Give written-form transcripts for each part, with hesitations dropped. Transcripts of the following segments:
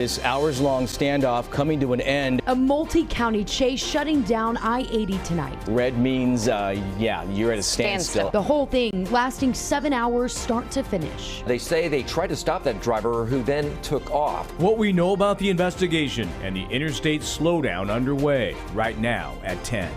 This hours-long standoff coming to an end. A multi-county chase shutting down I-80 tonight. Red means, you're at a standstill. The whole thing lasting 7 hours start to finish. They say they tried to stop that driver who then took off. What we know about the investigation and the interstate slowdown underway right now at 10.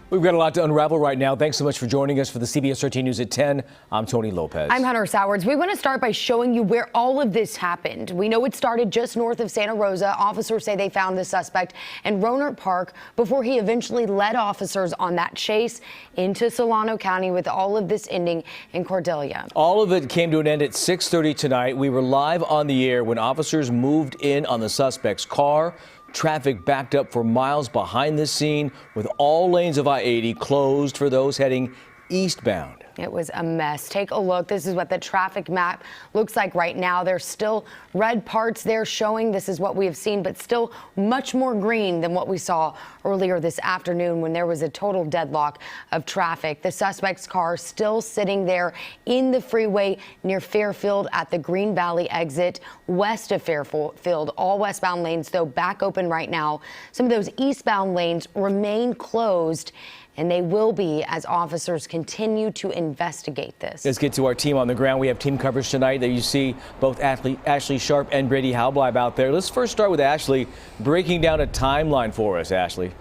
We've got a lot to unravel right now. Thanks so much for joining us for the CBS 13 News at 10. I'm Tony Lopez. I'm Hunter Sowards. We want to start by showing you where all of this happened. We know it started just north of Santa Rosa. Officers say they found the suspect in Rohnert Park before he eventually led officers on that chase into Solano County, with all of this ending in Cordelia. All of it came to an end at 6:30 tonight. We were live on the air when officers moved in on the suspect's car. Traffic backed up for miles behind this scene, with all lanes of I-80 closed for those heading eastbound. It was a mess. Take a look. This is what the traffic map looks like right now. There's still red parts there showing this is what we have seen, but still much more green than what we saw earlier this afternoon when there was a total deadlock of traffic. The suspect's car still sitting there in the freeway near Fairfield at the Green Valley exit west of Fairfield. All westbound lanes, though, back open right now. Some of those eastbound lanes remain closed, and they will be as officers continue to investigate this. Let's get to our team on the ground. We have team coverage tonight that you see both Ashley Sharp and Brady Halbleib out there. Let's first start with Ashley breaking down a timeline for us. Ashley.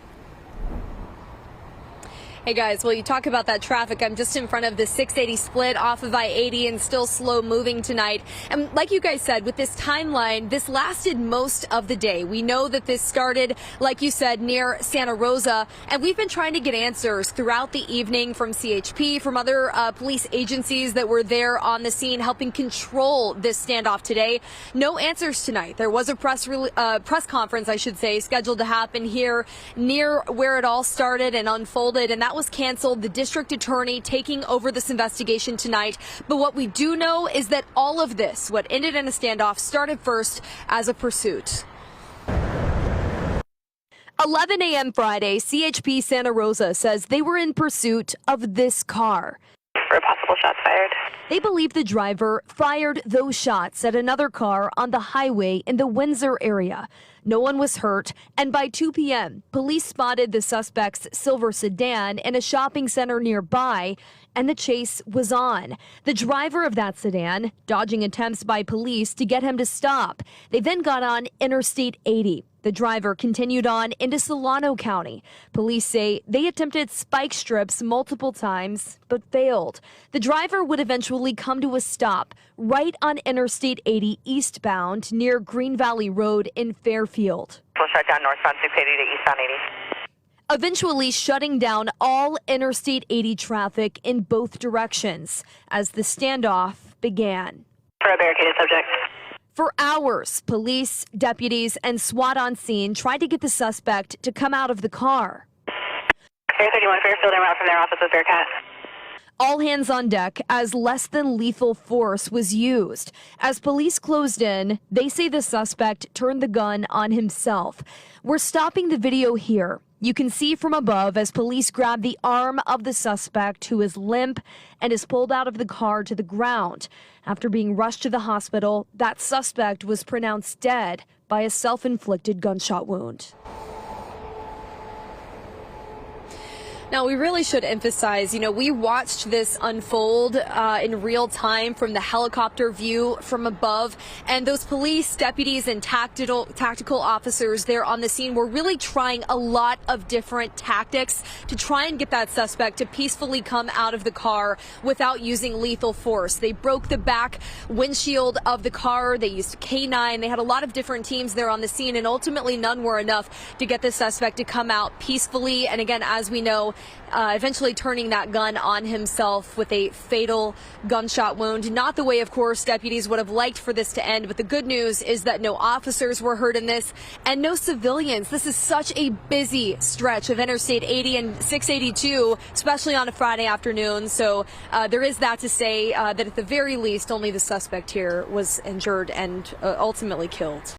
Hey guys, well, you talk about that traffic. I'm just in front of the 680 split off of I-80 and still slow moving tonight. And like you guys said, with this timeline, this lasted most of the day. We know that this started, like you said, near Santa Rosa, and we've been trying to get answers throughout the evening from CHP, from other police agencies that were there on the scene helping control this standoff today. No answers tonight. There was a press conference, I should say, scheduled to happen here near where it all started and unfolded, and that was canceled. The district attorney taking over this investigation tonight. But what we do know is that all of this, what ended in a standoff, started first as a pursuit. 11 a.m. Friday, CHP Santa Rosa says they were in pursuit of this car. For possible shots fired. They believe the driver fired those shots at another car on the highway in the Windsor area. No one was hurt, and by 2 p.m., police spotted the suspect's silver sedan in a shopping center nearby, and the chase was on. The driver of that sedan dodging attempts by police to get him to stop. They then got on Interstate 80. The driver continued on into Solano County. Police say they attempted spike strips multiple times, but failed. The driver would eventually come to a stop right on Interstate 80 eastbound near Green Valley Road in Fairfield. We'll shut down northbound 680 to eastbound 80. Eventually shutting down all Interstate 80 traffic in both directions as the standoff began. For a barricaded subject. For hours, police, deputies, and SWAT on scene tried to get the suspect to come out of the car. Air 31 Fairfield en route from their office with Bearcat. All hands on deck as less than lethal force was used. As police closed in, they say the suspect turned the gun on himself. We're stopping the video here. You can see from above as police grab the arm of the suspect, who is limp and is pulled out of the car to the ground. After being rushed to the hospital, that suspect was pronounced dead by a self-inflicted gunshot wound. Now, we really should emphasize, we watched this unfold in real time from the helicopter view from above, and those police, deputies, and tactical officers there on the scene were really trying a lot of different tactics to try and get that suspect to peacefully come out of the car without using lethal force. They broke the back windshield of the car. They used K9. They had a lot of different teams there on the scene, and ultimately none were enough to get the suspect to come out peacefully. And again, as we know, eventually turning that gun on himself with a fatal gunshot wound. Not the way, of course, deputies would have liked for this to end, but the good news is that no officers were hurt in this and no civilians. This is such a busy stretch of Interstate 80 and 682, especially on a Friday afternoon. So there is that to say that at the very least, only the suspect here was injured and ultimately killed.